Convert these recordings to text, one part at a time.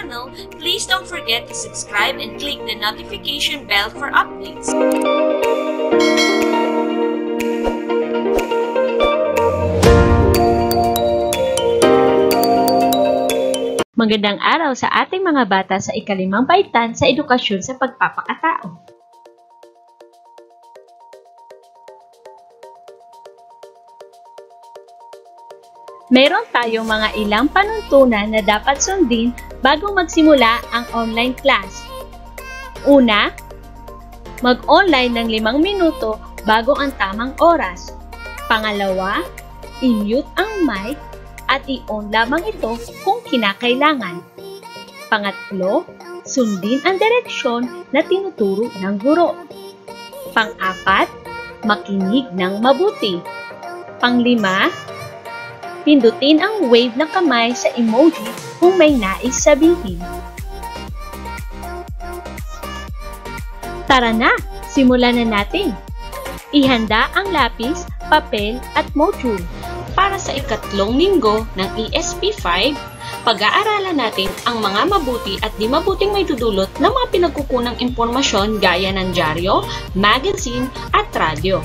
channel, please don't forget to subscribe and click the notification bell for updates. Magandang araw sa ating mga bata sa ikalimang baitan sa edukasyon sa pagpapakatao. Meron tayong mga ilang panuntunan na dapat sundin bago magsimula ang online class. Una, mag-online ng 5 minuto bago ang tamang oras. Pangalawa, i-mute ang mic at i-on lamang ito kung kinakailangan. Pangatlo, sundin ang direksyon na tinuturo ng guro. Pang-apat, makinig ng mabuti. Pang-lima, pindutin ang wave ng kamay sa emoji kung may nais sabihin. Tara na, simulan na natin! Ihanda ang lapis, papel at module. Para sa ikatlong linggo ng ESP5, pag-aaralan natin ang mga mabuti at di mabuting may dudulot ng mga pinagkukunang impormasyon gaya ng dyaryo, magazine at radyo.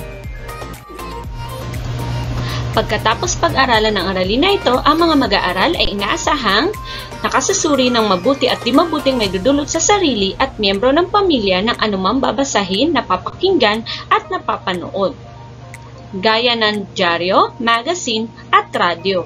Pagkatapos pag-aralan ng aralin na ito, ang mga mag-aaral ay inaasahang nakasusuri ng mabuti at di mabuting may dudulot sa sarili at miyembro ng pamilya ng anumang babasahin, napapakinggan at napapanood, gaya ng dyaryo, magazine at radyo.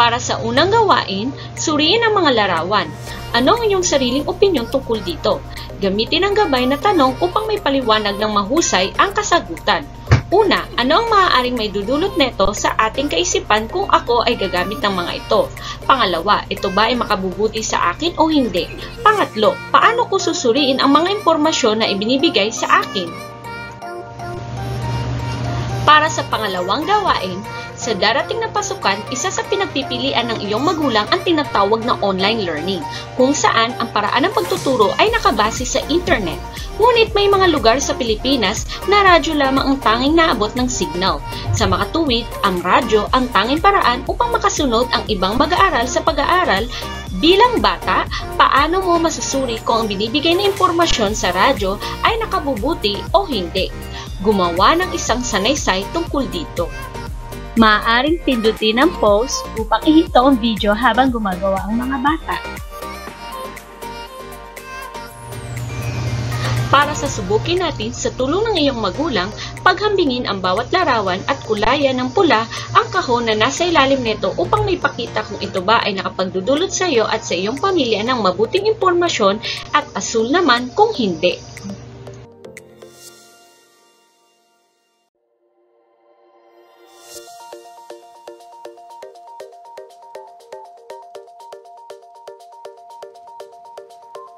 Para sa unang gawain, suriin ang mga larawan. Ano ang iyong sariling opinyon tungkol dito? Gamitin ang gabay na tanong upang may paliwanag ng mahusay ang kasagutan. Una, ano ang maaaring may dudulot neto sa ating kaisipan kung ako ay gagamit ng mga ito? Pangalawa, ito ba ay makabubuti sa akin o hindi? Pangatlo, paano ko susuriin ang mga impormasyon na ibinibigay sa akin? Para sa pangalawang gawain, sa darating na pasukan, isa sa pinagpipilian ng iyong magulang ang tinatawag na online learning, kung saan ang paraan ng pagtuturo ay nakabase sa internet. Ngunit may mga lugar sa Pilipinas na radyo lamang ang tanging naabot ng signal. Sa makatuwid, ang radyo ang tanging paraan upang makasunod ang ibang mag-aaral sa pag-aaral. Bilang bata, paano mo masusuri kung ang binibigay na impormasyon sa radyo ay nakabubuti o hindi? Gumawa ng isang sanaysay tungkol dito. Maaaring pindutin ang pause upang ihinto ang video habang gumagawa ang mga bata. Para sa subukin natin, sa tulong ng iyong magulang, paghambingin ang bawat larawan at kulayan ng pula ang kahon na nasa ilalim nito upang may pakita kung ito ba ay nakapagdudulot sa iyo at sa iyong pamilya ng mabuting impormasyon at asul naman kung hindi.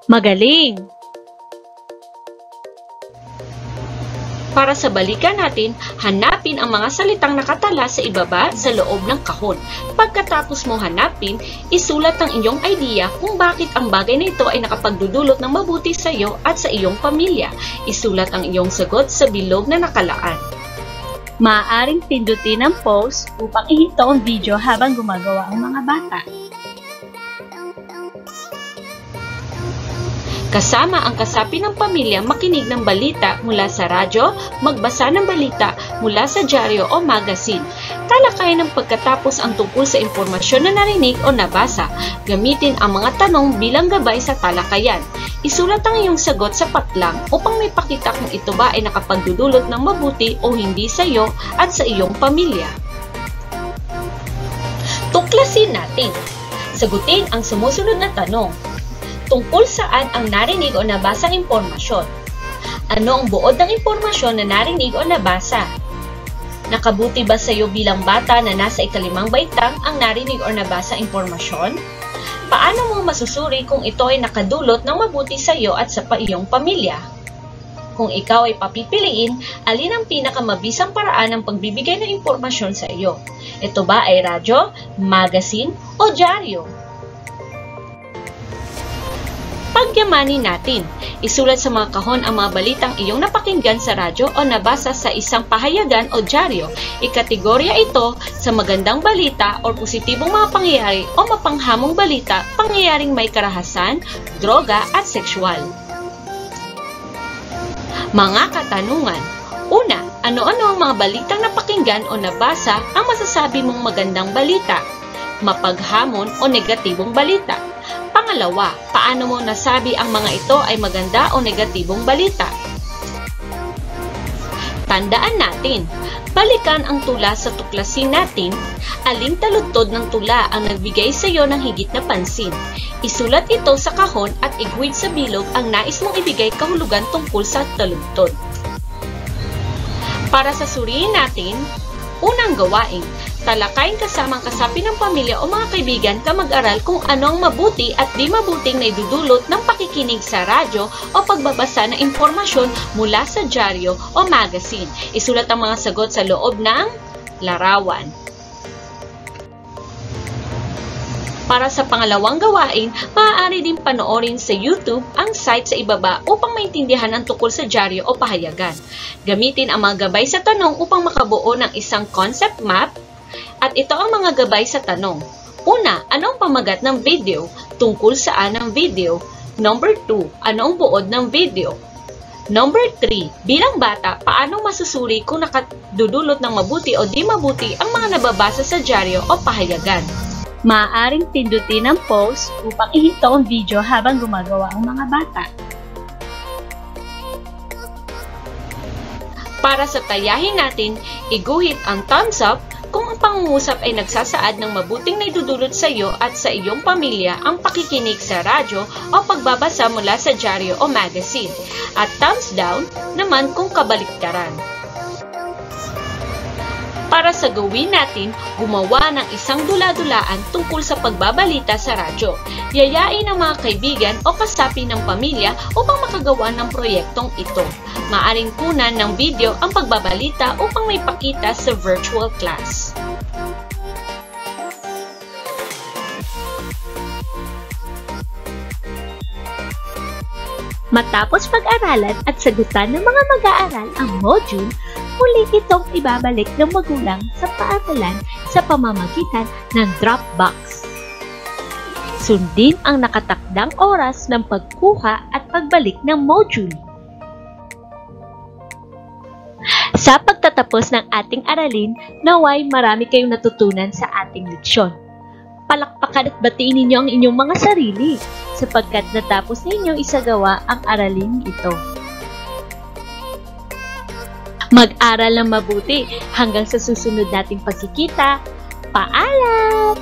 Magaling! Para sa balikan natin, hanapin ang mga salitang nakatala sa ibaba sa loob ng kahon. Pagkatapos mo hanapin, isulat ang inyong idea kung bakit ang bagay na ito ay nakapagdudulot ng mabuti sa iyo at sa iyong pamilya. Isulat ang iyong sagot sa bilog na nakalaan. Maaaring pindutin ang pause upang ihinto ang video habang gumagawa ang mga bata. Kasama ang kasapi ng pamilya, makinig ng balita mula sa radyo, magbasa ng balita mula sa dyaryo o magazine. Talakayan ng pagkatapos ang tungkol sa impormasyon na narinig o nabasa. Gamitin ang mga tanong bilang gabay sa talakayan. Isulat ang iyong sagot sa patlang upang may pakita kung ito ba ay nakapagdudulot ng mabuti o hindi sa iyo at sa iyong pamilya. Tuklasin natin. Sagutin ang sumusunod na tanong. Tungkol saan ang narinig o nabasang impormasyon? Ano ang buod ng impormasyon na narinig o nabasa? Nakabuti ba sa iyo bilang bata na nasa ikalimang baitang ang narinig o nabasang impormasyon? Paano mo masusuri kung ito ay nakadulot ng mabuti sa iyo at sa iyong pamilya? Kung ikaw ay papipiliin, alin ang pinakamabisang paraan ng pagbibigay ng impormasyon sa iyo? Ito ba ay radyo, magazine o dyaryo? Pagyamanin natin. Isulat sa mga kahon ang mga balitang iyong napakinggan sa radyo o nabasa sa isang pahayagan o dyaryo. Ikategorya ito sa magandang balita o positibong mga pangyayari o mapanghamong balita, pangyayaring may karahasan, droga at sexual. Mga katanungan. Una, ano-ano ang mga balitang napakinggan o nabasa ang masasabi mong magandang balita, mapaghamon o negatibong balita? Pangalawa, paano mo nasabi ang mga ito ay maganda o negatibong balita? Tandaan natin, balikan ang tula sa tuklasin natin, aling taludtod ng tula ang nagbigay sa iyo ng higit na pansin. Isulat ito sa kahon at iguhit sa bilog ang nais mong ibigay kahulugan tungkol sa taludtod. Para sa suriin natin, unang gawain, talakayin kasamang kasapi ng pamilya o mga kaibigan ka mag-aral kung ano ang mabuti at di mabuting naidudulot ng pakikinig sa radyo o pagbabasa ng impormasyon mula sa dyaryo o magazine. Isulat ang mga sagot sa loob ng larawan. Para sa pangalawang gawain, maaari din panoorin sa YouTube ang site sa ibaba upang maintindihan ang tungkol sa dyaryo o pahayagan. Gamitin ang mga gabay sa tanong upang makabuo ng isang concept map. At ito ang mga gabay sa tanong. Una, ano ang pamagat ng video? Tungkol saan ang video? Number 2, ano ang buod ng video? Number 3, bilang bata, paano masusuri kung nakadudulot ng mabuti o di mabuti ang mga nababasa sa dyaryo o pahayagan? Maaaring pindutin ang pause upang ihinto ang video habang gumagawa ang mga bata. Para sa tayahin natin, iguhit ang thumbs up kung ang pangungusap ay nagsasaad ng mabuting naidudulot sa iyo at sa iyong pamilya ang pakikinig sa radyo o pagbabasa mula sa dyaryo o magazine. At thumbs down naman kung kabaliktaran. Para sa gawin natin, gumawa ng isang dula-dulaan tungkol sa pagbabalita sa radyo. Yayain ang mga kaibigan o kasapi ng pamilya upang makagawa ng proyektong ito. Maaring kunan ng video ang pagbabalita upang may pakita sa virtual class. Matapos pag-aralan at sagutan ng mga mag-aaral ang module, muli itong ibabalik ng magulang sa paaralan sa pamamagitan ng Dropbox. Sundin ang nakatakdang oras ng pagkuha at pagbalik ng module. Sa pagtatapos ng ating aralin, naway marami kayong natutunan sa ating leksyon. Palakpakan at batiin ninyo ang inyong mga sarili sapagkat natapos ninyo isagawa ang aralin ito. Mag-aral ng mabuti hanggang sa susunod nating pagkikita. Paalam!